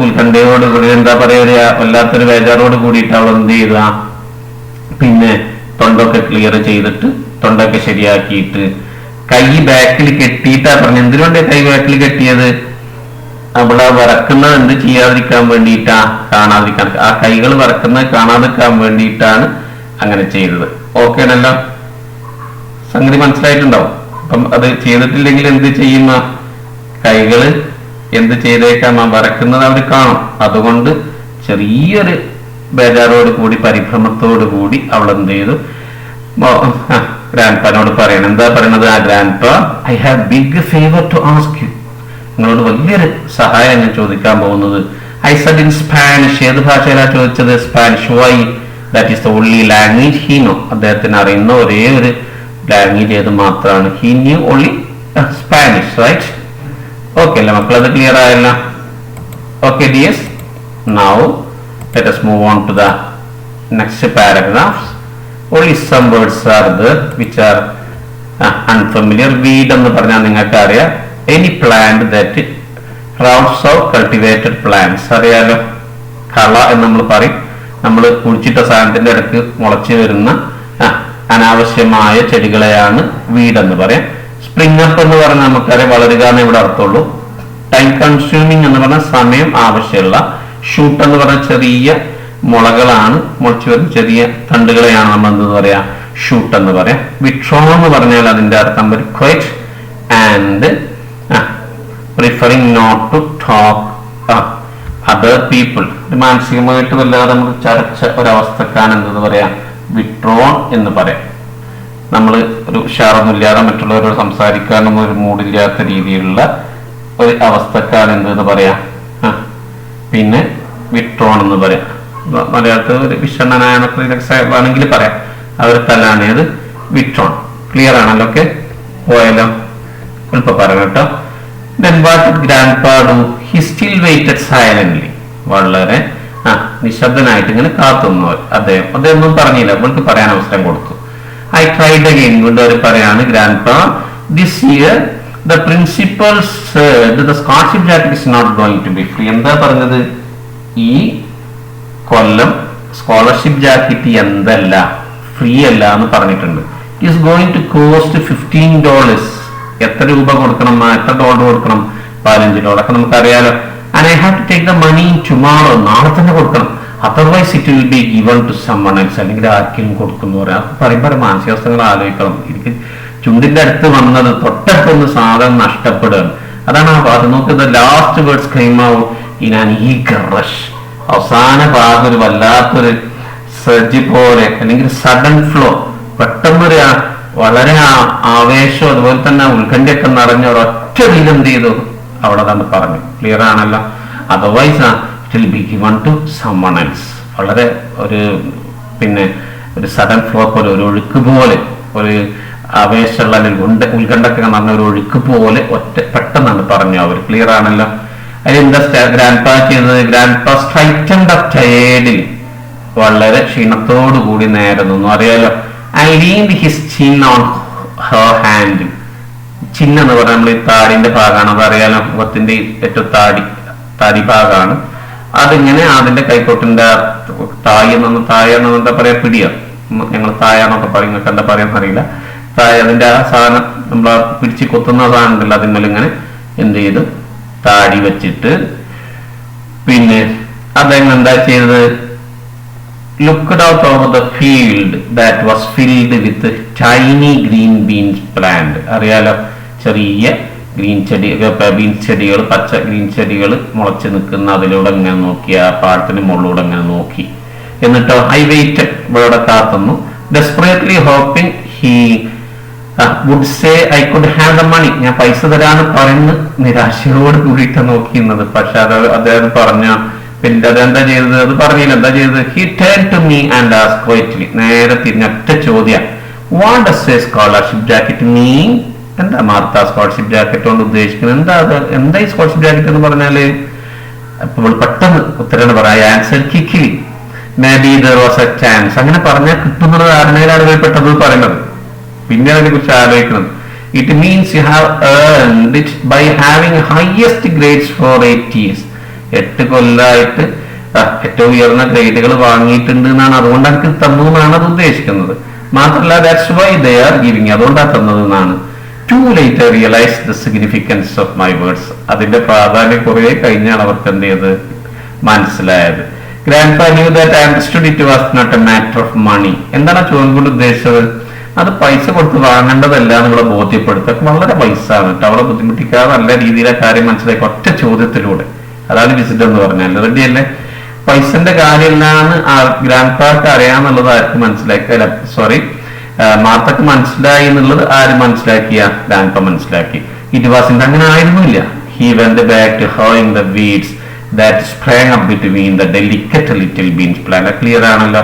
ഉത്കണ്ഠയോട് കൂടി, എന്താ പറയാ, വല്ലാത്തൊരു ബേജാറോട് കൂടിയിട്ട് അവൾ എന്ത് ചെയ്ത, പിന്നെ തൊണ്ടൊക്കെ ക്ലിയർ ചെയ്തിട്ട് തൊണ്ടൊക്കെ ശരിയാക്കിയിട്ട് കൈ ബാക്കിൽ കെട്ടിയിട്ടാ പറഞ്ഞു. എന്തിനുവേണ്ടി കൈ ബാക്കിൽ കെട്ടിയത്? അവളെ വറക്കുന്നത് എന്ത് ചെയ്യാതിരിക്കാൻ വേണ്ടിയിട്ടാ, കാണാതിരിക്കാൻ, ആ കൈകൾ വറക്കുന്നത് കാണാതിരിക്കാൻ വേണ്ടിയിട്ടാണ് അങ്ങനെ ചെയ്തത്. ഓക്കെ ആണല്ലോ? സംഗതി മനസ്സിലായിട്ടുണ്ടാവും. അപ്പം അത് ചെയ്തിട്ടില്ലെങ്കിൽ എന്ത് ചെയ്യുന്ന, കൈകള് എന്ത് ചെയ്തേക്കാം, വറക്കുന്നത് അവർ കാണും. അതുകൊണ്ട് ചെറിയൊരു ബേജാറോട് കൂടി, പരിഭ്രമത്തോടു കൂടി അവൾ എന്ത് ചെയ്തു, ഗ്രാൻഡ് പാനോട് പറയണം. എന്താ പറയണത്? ആ grandpa, I have big favour to ask you. നിങ്ങളോട് വലിയൊരു സഹായം ഞാൻ ചോദിക്കാൻ പോകുന്നത്. I said in Spanish. ഏത് ഭാഷയിലാണ് ചോദിച്ചത്? Spanish. Why? That is the only language he know. അദ്ദേഹത്തിന് അറിയുന്ന ഒരേ ഒരു ലാംഗ്വേജ് ഏത് മാത്രമാണ്? He knew only Spanish. Right? Okay അല്ലേ മക്കൾ? അത് ക്ലിയർ ആയല്ലോ? Okay dears, now let us move on to the next paragraphs. Only some words are there which are unfamiliar. Weed എന്ന് പറഞ്ഞാൽ നിങ്ങൾക്ക് അറിയാം. Any plant that roots out cultivated plants. അറിയാലോ, കള എന്ന് നമ്മൾ പറയും. നമ്മൾ കുഴിച്ചിട്ട സാധനത്തിന്റെ ഇടയ്ക്ക് മുളച്ചു വരുന്ന അനാവശ്യമായ ചെടികളെയാണ് വീഡ് എന്ന് പറയാം. സ്പ്രിംഗ് അപ്പ് എന്ന് പറഞ്ഞാൽ നമുക്കറിയാം വളരുക എന്ന് ഇവിടെ അർത്ഥമുള്ളൂ. ടൈം കൺസ്യൂമിങ് എന്ന് പറഞ്ഞാൽ സമയം ആവശ്യമുള്ള. ഷൂട്ട് എന്ന് പറഞ്ഞാൽ ചെറിയ മുളകളാണ്, മുളച്ചു വരുന്ന ചെറിയ തണ്ടുകളെയാണ് നമ്മൾ എന്തെന്ന് പറയാ, ഷൂട്ട് എന്ന് പറയാം. വിട്രോ എന്ന് പറഞ്ഞാൽ അതിന്റെ അർത്ഥം വരും quiet and preferring not to talk other people. മാനസികമായിട്ട് വല്ലാതെ നമ്മൾ ചടച്ച ഒരവസ്ഥക്കാണ് എന്തെന്ന് പറയാം, വിട്രോൺ എന്ന് പറയാം. നമ്മൾ ഒരു ഉഷാറൊന്നുമില്ലാതെ മറ്റുള്ളവരോട് സംസാരിക്കാനൊന്നും ഒരു മൂടില്ലാത്ത രീതിയിലുള്ള ഒരു അവസ്ഥക്കാണ് എന്തെന്ന് പറയാം, പിന്നെ വിട്രോൺ എന്ന് പറയാം. മലയാളത്തിൽ ഒരു വിഷണ്ണനാണെങ്കിൽ പറയാം, അവർ തലാണ് അത് വിട്രോൺ. ക്ലിയർ ആണല്ലോ? ഓക്കെ പോയാലോ? ഇപ്പൊ പറയാം കേട്ടോ. Then what did Grandpa do? He still waited silently. വളരെ നിശബ്ദനായിട്ട് ഇങ്ങനെ കാത്തുന്നു അദ്ദേഹം. ഒന്നും പറഞ്ഞില്ല, അവൾക്ക് പറയാൻ അവസരം കൊടുത്തു. I tried again. വീണ്ടും അവർ പറയാണ്, Grandpa, this year the principal said the scholarship jacket is not going to be free. എന്താ പറഞ്ഞത്? ഈ കൊല്ലം സ്കോളർഷിപ്പ് ജാക്കറ്റ് എന്തല്ല, ഫ്രീ അല്ല എന്ന് പറഞ്ഞിട്ടുണ്ട്. It is going to cost $15. എത്ര രൂപ കൊടുക്കണം, എത്ര ഡോളർ കൊടുക്കണം? $15. അപ്പൊ നമുക്കറിയാലോ. And I have to take the money tomorrow. നാളെ തന്നെ കൊടുക്കണം. Otherwise it will be given to someone else. അല്ലെങ്കിൽ ആർക്കെങ്കിലും കൊടുക്കുന്നു പറയാം. പറയുമ്പോൾ മാനസികാവസ്ഥകൾ ആലോചിക്കണം. എനിക്ക് ചുണ്ടിന്റെ അടുത്ത് വന്നത് തൊട്ടടുത്തൊന്ന് സാധനം നഷ്ടപ്പെടുകയാണ്. അതാണ് ആ ഭാഗത്ത് നോക്കുന്നത്. Last words came out in an eager rush. അവസാന ഭാഗം ഒരു വല്ലാത്തൊരു സർജി പോലെ അല്ലെങ്കിൽ സഡൻ ഫ്ലോ, പെട്ടെന്നൊരു വളരെ ആവേശം അതുപോലെ തന്നെ ഉത്കണ്ഠയൊക്കെ നിറഞ്ഞ ഒരൊറ്റ വീതം എന്ത് ചെയ്തു അവിടെ തന്നെ പറഞ്ഞു. ക്ലിയർ ആണല്ലോ? Otherwise it will be given to someone else. വളരെ ഒരു പിന്നെ ഒരു സഡൻ ഫ്ലോ പോലെ, ഒരു ഒഴുക്ക് പോലെ, ഒരു ആവേശമുള്ള ഉത്കണ്ഠൊക്കെ നിറഞ്ഞ ഒരു ഒഴുക്ക് പോലെ ഒറ്റ പെട്ടെന്നാണ് പറഞ്ഞു അവർ. ക്ലിയർ ആണല്ലോ? അതിലെന്താ ഗ്രാൻഡ് പാ ചെയ്തത്? ഗ്രാൻഡ് പാ സ്ട്രൈറ്റൻഡ് അപ്പ് ടയേർഡിൽ, വളരെ ക്ഷീണത്തോടു കൂടി നേരെ നിന്നു. അറിയാലോ, and leaned his chin on her hand. Chin എന്ന് പറഞ്ഞാൽ നമ്മൾ ഈ താടിന്റെ ഭാഗമാണ്, അത് അറിയാലോ, മുഖത്തിന്റെ ഏറ്റവും താടി ഭാഗമാണ്. അതിങ്ങനെ അതിന്റെ കൈക്കോട്ടിന്റെ തായെന്നെന്താ പറയാ, പിടിയോ, ഞങ്ങൾ തായാന്നൊക്കെ പറയും, നിങ്ങൾക്ക് എന്താ പറയാൻ അറിയില്ല. അതിന്റെ ആ സാധനം നമ്മൾ പിടിച്ച് കൊത്തുന്ന സാധനം ഉണ്ടല്ലോ, അതിന്മേൽ ഇങ്ങനെ എന്ത് ചെയ്തു, താടി വെച്ചിട്ട് പിന്നെ അദ്ദേഹം എന്താ ചെയ്തത്? Looked out over the field that was filled with tiny green beans plant. അറിയാലോ, ചെറിയ ബീൻസ് ചെടികൾ, പച്ച ഗ്രീൻ ചെടികൾ മുളച്ച് നിൽക്കുന്ന അതിലൂടെ ഇങ്ങനെ നോക്കി, ആ പാടത്തിന് മുകളിലൂടെ ഇങ്ങനെ നോക്കി. എന്നിട്ടോ ഐ വെയിറ്റഡ്, ഇവിടെ കാത്തുന്നു. Desperately hoping he would say I could have the money. ഞാൻ പൈസ തരാന്ന് പറയുന്ന നിരാശയോട് കൂടിയിട്ട് നോക്കിയിരുന്നത്. പക്ഷെ അദ്ദേഹം പറഞ്ഞ പിന്നെ അതെന്താ ചെയ്തത്? അത് പറഞ്ഞില്ല. എന്താ ചെയ്തത്? He turn to me and asked quietly, നേരെ തിരിഞ്ഞൊറ്റ ചോദ്യം, what does a scholarship jacket mean? എന്താ മാർത്ത സ്കോളർഷിപ്പ് ജാക്കറ്റ് കൊണ്ട് ഉദ്ദേശിക്കുന്നത്? എന്താ ഈ സ്കോളർഷിപ്പ് ജാക്കറ്റ് എന്ന് പറഞ്ഞാല്? അപ്പോൾ പെട്ടെന്ന് ഉത്തരം പറയാം. ആൻസർ കിക്കിലി, maybe there was a chance. അങ്ങനെ പറഞ്ഞാൽ കിട്ടുന്നത് ധാരണയിലാണ് പെട്ടെന്ന് പറയുന്നത്. പിന്നെ അതിനെ കുറിച്ച് ആലോചിക്കുന്നത്. It means you have earned it by having highest grades for 8 years. 8 കൊല്ലമായിട്ട് ഏറ്റവും ഉയർന്ന ഗ്രേഡുകൾ വാങ്ങിയിട്ടുണ്ട് എന്നാണ്, അതുകൊണ്ട് എനിക്ക് തന്നു എന്നാണ് അത് ഉദ്ദേശിക്കുന്നത്. മാത്രമല്ല that's why they are giving, അതുകൊണ്ടാണ് തന്നത് എന്നാണ്. To late I realise the significance of my words. അതിന്റെ പ്രാധാന്യം കുറെ കഴിഞ്ഞാണ് അവർക്ക് എന്ത് ചെയ്ത് മനസ്സിലായത്. Grandpa knew that I understood it was not a matter of money. എന്താണ് ചോദ്യം കൊണ്ട് ഉദ്ദേശിച്ചത്? അത് പൈസ കൊടുത്ത് വാങ്ങേണ്ടതല്ല എന്നുള്ള ബോധ്യപ്പെടുത്തുക. വളരെ പൈസ ആണ് കേട്ടോ, അവളെ ബുദ്ധിമുട്ടിക്കാതെ നല്ല രീതിയിലെ കാര്യം മനസ്സിലാക്കി ഒറ്റ ചോദ്യത്തിലൂടെ. അതാണ് വിസിറ്റ് എന്ന് പറഞ്ഞാൽ. റെഡി അല്ലേ? പൈസന്റെ കാര്യമില്ലാന്ന് ഗ്രാൻഡ്പാക്ക് അറിയാന്നുള്ളത് ആർക്ക് മനസ്സിലാക്കിയ, സോറി മാർത്തക്ക് മനസ്സിലായി എന്നുള്ളത് ആര് മനസ്സിലാക്കിയ? ഗ്രാൻഡ്പാ മനസ്സിലാക്കി. ഇറ്റ് വാസിന്റെ അങ്ങനെ ആയിരുന്നില്ല. He went back to hoeing the weeds that sprang up between the delicate little beans plant. Clear ആണല്ലോ?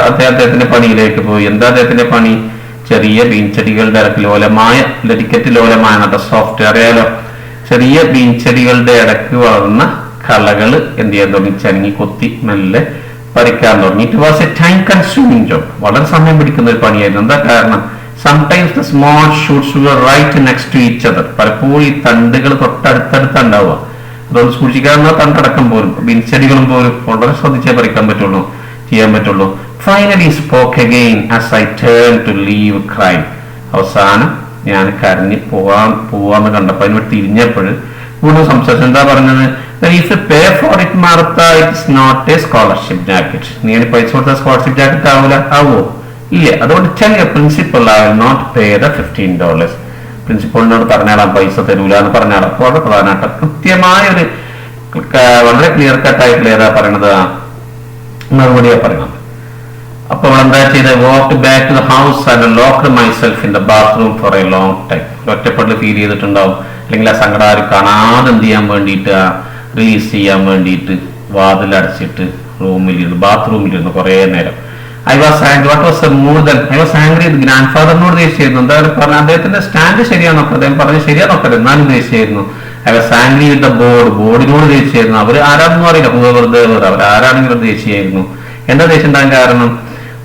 അദ്ദേഹത്തിന്റെ പണിയിലേക്ക് പോയി. എന്താ അദ്ദേഹത്തിന്റെ പണി? ചെറിയ ബീൻ ചെടികളുടെ ഇടയ്ക്ക് ലോലമായ, ഡെലിക്കറ്റ് ലോലമായ സോഫ്റ്റ്, അറിയാലോ, ചെറിയ ബീൻ ചെടികളുടെ ഇടയ്ക്ക് വളർന്ന കളകൾ എന്ത് ചെയ്യാൻ തുടങ്ങി? ചനങ്ങി കൊത്തി മെല്ലെ പറിക്കാൻ തുടങ്ങി. It was a time consuming job. വളരെ സമയം പിടിക്കുന്ന ഒരു പണിയായിരുന്നു. എന്താ കാരണം? Sometimes the small shoots were right next to each other. പലപ്പോഴും ഈ തണ്ടുകൾ തൊട്ടടുത്തടുത്തുണ്ടാവുക. അതുകൊണ്ട് സൂക്ഷിക്കാവുന്ന തണ്ടടക്കം പോലും, ബീൻ ചെടികളും പോലും വളരെ ശ്രദ്ധിച്ചേ പറിക്കാൻ പറ്റുള്ളൂ, ചെയ്യാൻ പറ്റുള്ളൂ. Finally spoke again as I turn to leave crying. അവസാനം ഞാൻ കരഞ്ഞ് പോവാന്ന് കണ്ടപ്പോൾ അതിനോട് തിരിഞ്ഞപ്പോൾ വീണ്ടും സംസാരിച്ചു. എന്താ പറഞ്ഞത്? If you pay for it Martha, it's not a scholarship jacket. നീ പൈസ കൊടുത്ത സ്കോളർഷിപ്പ് ജാക്കറ്റ് ആവോ? ഇല്ല. അതുകൊണ്ട് ചെറിയ principal I will not pay the $15. പ്രിൻസിപ്പളിനോട് പറഞ്ഞാടാം പൈസ തരൂല എന്ന് പറഞ്ഞാൽ വളരെ പ്രധാനമായിട്ട് കൃത്യമായ ഒരു വളരെ ക്ലിയർ കട്ടായിട്ടുള്ള ഏതാ പറയണത്? മറുപടിയാ പറയുന്നത്. അപ്പൊ എന്താ ചെയ്ത്? Walk back to the house and locked myself in the bathroom for a long time. ഒറ്റപ്പെട്ട് ഫീൽ ചെയ്തിട്ടുണ്ടാവും. അല്ലെങ്കിൽ ആ സങ്കടം ആരും കാണാതെ എന്ത് ചെയ്യാൻ വേണ്ടിയിട്ട്, റിലീസ് ചെയ്യാൻ വേണ്ടിയിട്ട് വാതിലടച്ചിട്ട് ബാത്റൂമിലിരുന്ന് കുറെ നേരം. I was angry. What was more than I was angry with ഗ്രാൻഡ് ഫാദറിനോട് ദേഷ്യായിരുന്നു. എന്താ പറഞ്ഞ? അദ്ദേഹത്തിന്റെ സ്റ്റാൻഡ് ശരിയാണോക്കെ അദ്ദേഹം പറഞ്ഞ് ശരിയാണോക്കെ, എന്നാലും ദേഷ്യായിരുന്നു. I was angry with the ബോർഡിനോട് ദേഷ്യായിരുന്നു. അവർ ആരാണെന്ന് അറിയില്ല, അവർ ആരാണെങ്കിലും ദേഷ്യായിരുന്നു. എന്താ ദേഷ്യം ഉണ്ടാകാൻ കാരണം?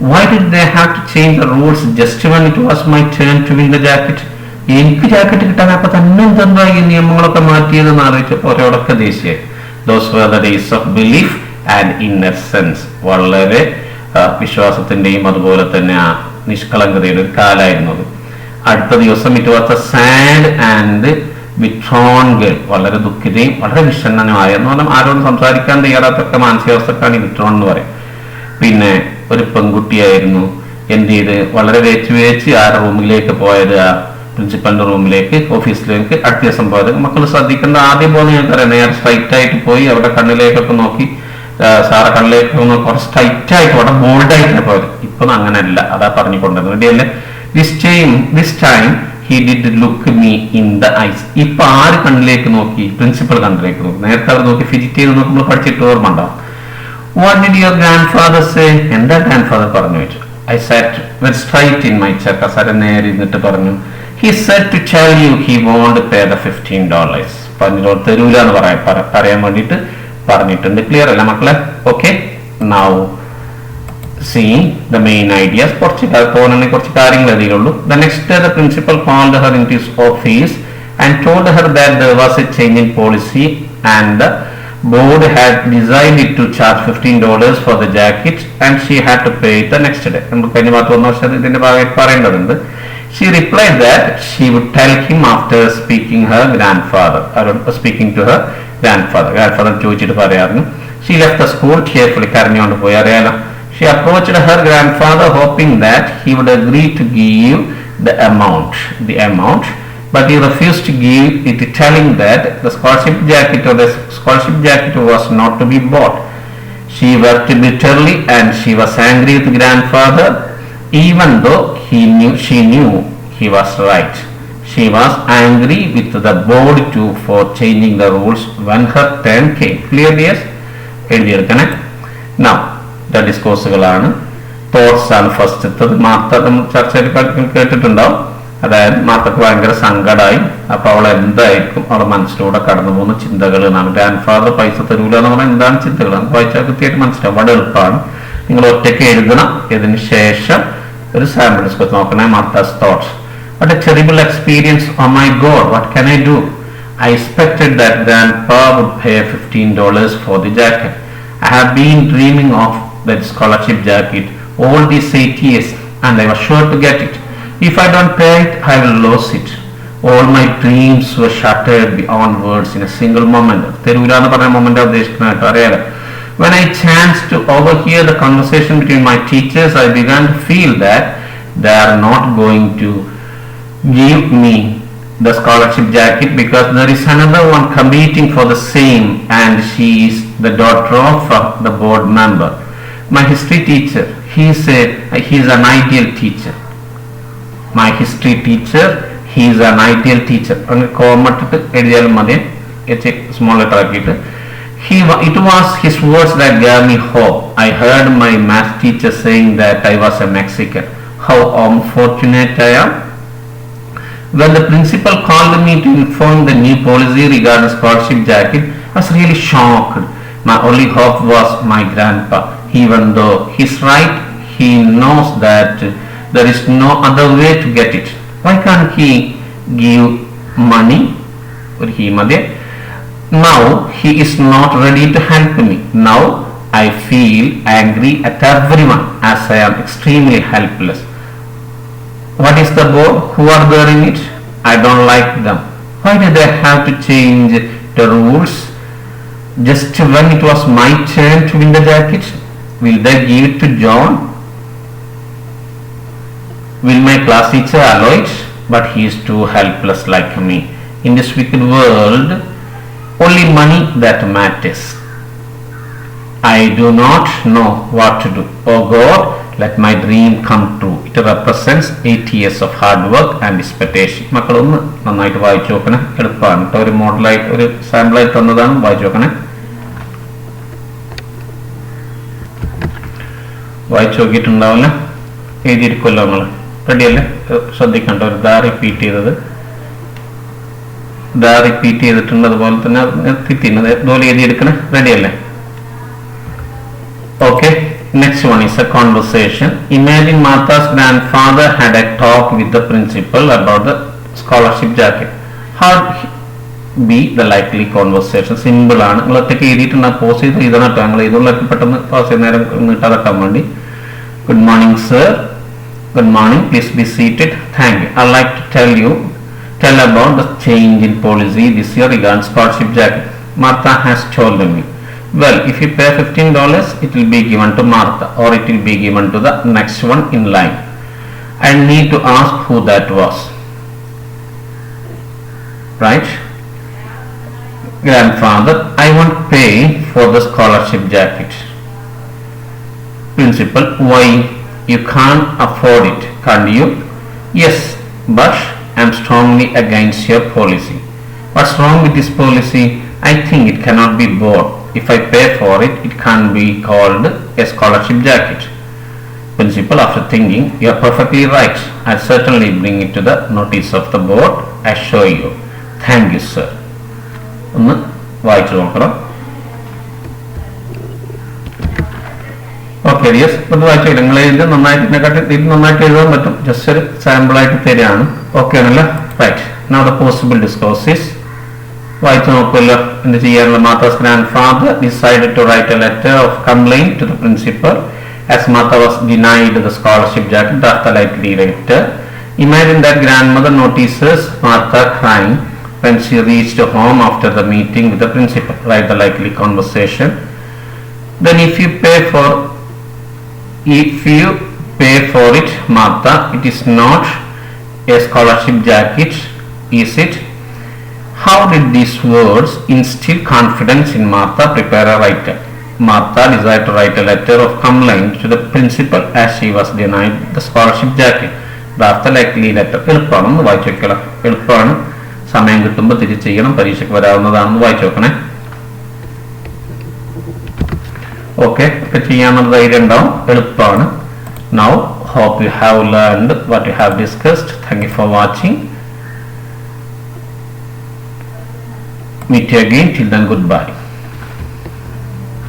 Why did they have to change the rules just when it was my turn to win the jacket? എനിക്ക് ജാക്കറ്റ് കിട്ടാൻ അപ്പൊ തന്നെ എന്താ ഈ നിയമങ്ങളൊക്കെ മാറ്റിയതെന്ന് ആലോചിച്ചപ്പോൾ അവരോടൊക്കെ ദേഷ്യായി. Those were the days of belief and innocence. വളരെ വിശ്വാസത്തിന്റെയും അതുപോലെ തന്നെ ആ നിഷ്കളങ്കതയുടെ ഒരു കാലായിരുന്നു അത്. അടുത്ത ദിവസം it was a sad and withdrawn girl. വളരെ ദുഃഖിതയും വളരെ വിഷണ്ണനുമായ, എന്ന് പറഞ്ഞാൽ ആരോടും സംസാരിക്കാൻ തയ്യാറാത്തൊക്കെ മാനസികാവസ്ഥക്കാണ് ഈ വിട്രോൺ എന്ന് പറയും. പിന്നെ ഒരു പെൺകുട്ടിയായിരുന്നു. എന്ത് ചെയ്ത്? വളരെ വേച്ച് ആ റൂമിലേക്ക് പോയത്, ആ പ്രിൻസിപ്പലിന്റെ റൂമിലേക്ക്, ഓഫീസിലേക്ക് അടുത്ത ദിവസം പോയത്. മക്കൾ ശ്രദ്ധിക്കേണ്ട, ആദ്യം പോകുന്ന ഞങ്ങൾക്കറിയാം, നേരെ സ്ട്രൈറ്റ് ആയിട്ട് പോയി അവരുടെ കണ്ണിലേക്കൊക്കെ നോക്കി, സാറെ കണ്ണിലേക്ക് നോക്കി കുറച്ച് സ്ട്രൈറ്റ് ആയിട്ട് വളരെ ബോൾഡായിട്ടാണ് പോയത്. ഇപ്പൊ അങ്ങനെയല്ല, അതാ പറഞ്ഞുകൊണ്ടത്. റെഡിയല്ലേ? This time he did look me in the eyes. ഇപ്പൊ ആര് കണ്ണിലേക്ക് നോക്കി? പ്രിൻസിപ്പൽ കണ്ണിലേക്ക് നോക്കി. നേരത്തെ അവർ നോക്കി ഫിജിറ്റ് ചെയ്ത് നോക്കുമ്പോൾ പഠിച്ചിട്ട് ഓർമ്മ ഉണ്ടാവും. What did your grandfather say? എന്താ ഗ്രാൻഡ്ഫാദർ പറഞ്ഞു വെച്ചു. I sat very straight in my chair. നേരെ ഇരുന്നിട്ട് പറഞ്ഞു, he said to tell you he won't pay the $15. തരൂല എന്ന് പറയാൻ വേണ്ടിയിട്ട് പറഞ്ഞിട്ടുണ്ട്. ക്ലിയർ അല്ല മക്കളെ? Okay, now see the main ideas. കുറച്ച് കാര്യങ്ങൾ എഴുതിയുള്ളൂ. The next day the principal called her into his office and told her that there was a change in policy and the board had decided to charge $15 for the jacket and she had to pay it the next day. നമ്മൾ കഴിഞ്ഞ 3 വർഷം ഇതിന്റെ ഭാഗമായിട്ട് പറയേണ്ടതുണ്ട്. She replied that she would tell him after speaking to her grandfather. Grandfather ചോദിച്ചിട്ട് പറയാറുണ്ട്. She left the school cheerfully, കരഞ്ഞുകൊണ്ട് പോയി. അറിയാലോ, she approached her grandfather hoping that he would agree to give the amount, but he refused to give it, telling that the scholarship jacket was not to be bought. She wept bitterly and she was angry with grandfather, even though she knew he was right. She was angry with the board too for changing the rules when her turn came. Clear? Yes? എഴുതിയെടുക്കണേ. Now the ഡിസ്കോഴ്സുകളാണ്. Thoughts ആണ് first. Martha ചർച്ചയിൽ കേട്ടിട്ടുണ്ടാവും. അതായത് മാർത്തക്ക് ഭയങ്കര സങ്കടമായി. അപ്പൊ അവൾ എന്തായിരിക്കും അവളെ മനസ്സിലൂടെ കടന്നു പോകുന്ന ചിന്തകൾ എന്നാണ്. ഗ്രാൻഡ് ഫാദർ പൈസ തരൂല എന്ന് പറഞ്ഞാൽ എന്താണ് ചിന്തകൾ നമുക്ക് വായിച്ചാൽ കൃത്യമായിട്ട് മനസ്സിലാവും. വളരെ എളുപ്പമാണ്. നിങ്ങൾ ഒറ്റയ്ക്ക് എഴുതണം. ഇതിന് ശേഷം ഒരു സാമ്പിൾ ഡിസ്കസ് നോക്കണേ. Martha's thoughts. What a terrible experience. Oh my God, what can I do? I expected that grandpa would pay $15 for the jacket. I have been dreaming of that scholarship jacket all these 8 years and I was sure to get it. If I don't pay it, I will lose it. All my dreams were shattered beyond words in a single moment. തെരുവില എന്ന് പറഞ്ഞ moment ഉദ്ദേശിക്കുന്നതായിട്ട് അറിയാലോ. When I chanced to overhear the conversation between my teachers, I began to feel that they are not going to give me the scholarship jacket because there is another one competing for the same and she is the daughter of the board member. My history teacher, he is an ideal teacher. My history teacher, he is an ideal teacher. കോമട്ടിട്ട് എഴുതിയാലും മതി, small letter ആക്കിയിട്ട്. It was his words that gave me hope. I heard my math teacher saying that I was a Mexican. How unfortunate I am. When the principal called me to inform the new policy regarding scholarship jacket, I was really shocked. My only hope was my grandpa. Even though he's right, he knows that there is no other way to get it. Why can't he give money? Now he is not ready to help me. Now I feel angry at everyone as I am extremely helpless. What is the board? Who are there in it? I don't like them. Why did they have to change the rules just when it was my turn to win the jacket? Will they give it to John? Will my class teacher allow it? But he is too helpless like me. In this wicked world, only money that matters. I do not know what to do. Oh God, let my dream come true. It represents 8 years of hard work and expectation. മക്കളൊന്ന് നന്നായിട്ട് വായിച്ചു നോക്കണേ. എളുപ്പമാണ്. ഒരു മോഡലായിട്ട് ഒരു സാമ്പിളായിട്ട് തന്നതാണ്. വായിച്ചു നോക്കണേ. വായിച്ചു നോക്കിയിട്ടുണ്ടാവില്ല, എഴുതിയിരിക്കുമല്ലോ നമ്മൾ. റെഡിയല്ലേ? ശ്രദ്ധിക്കണ്ട. ഒരു റിപ്പീറ്റ് ചെയ്തിട്ടുണ്ട്. അതുപോലെ തന്നെ തിരിക്കുന്നത് ഇതുപോലെ എഴുതിയെടുക്കണേ. റെഡിയല്ലേ? Okay, next one is a conversation. Imagine Martha's grandfather had a talk with the principal about the scholarship jacket. How be the likely conversation? Simple ആണ്. നിങ്ങൾ ഒറ്റയ്ക്ക് എഴുതിയിട്ടുണ്ടാ പോസ് ചെയ്ത് എഴുതണം കേട്ടോ. ഞങ്ങൾ ഇതുള്ളൊക്കെ പെട്ടെന്ന് പാസ് ചെയ്യുന്ന നേരം നീട്ടാതെക്കാൻ വേണ്ടി. Good morning sir. Good morning. Please be seated. Thank you. I'd like to tell about the change in policy this year regarding scholarship jacket. Martha has told me. Well, if you pay $15, it will be given to Martha or it will be given to the next one in line. I need to ask who that was. Right? Grandfather, I won't pay for the scholarship jacket. Principal, why? You can't afford it, can't you? Yes, but I am strongly against your policy. What's wrong with this policy? I think it cannot be bought. If I pay for it, it can't be called a scholarship jacket. Principal, after thinking, you are perfectly right. I'll certainly bring it to the notice of the board. I assure you. Thank you, sir. ഒന്ന് വായിച്ചു നോക്കണം. Okay dears, അത് വായിച്ചു നിങ്ങൾ ഇതിൽ നന്നായിട്ട് എഴുതാൻ പറ്റും. ജസ്റ്റ് ഒരു സാമ്പിൾ ആയിട്ട് തരികയാണ്. ഓക്കെ ആണല്ലോ. Right, now the possible discourses വായിച്ചു നോക്കുമല്ലോ. എന്ത് ചെയ്യാനുള്ള? Martha's grandfather decided to write a letter of complaint to the principal as Martha was denied the scholarship jacket. That's the likely letter. Imagine that grandmother notices Martha crying when she reached home after the meeting with the principal. Write the likely conversation. Then if you pay for it, Martha, it is not a scholarship jacket, is it? How did these words instill confidence in Martha? Prepare a writer. Martha desired to write a letter of complaint to the principal as she was denied the scholarship jacket. That's the likely letter. എളുപ്പമാണെന്ന് വായിച്ചു വെക്കണം. എളുപ്പമാണ്, സമയം കിട്ടുമ്പോൾ തിരിച്ച് ചെയ്യണം. പരീക്ഷയ്ക്ക് വരാവുന്നതാണെന്ന് വായിച്ചു വെക്കണേ. ഓക്കെ, ഒക്കെ ചെയ്യാനുള്ള ധൈര്യം ഉണ്ടാവും. എളുപ്പമാണ്. Now hope you have learned what you have discussed. Thank you for watching. Meet you again. Till then, goodbye.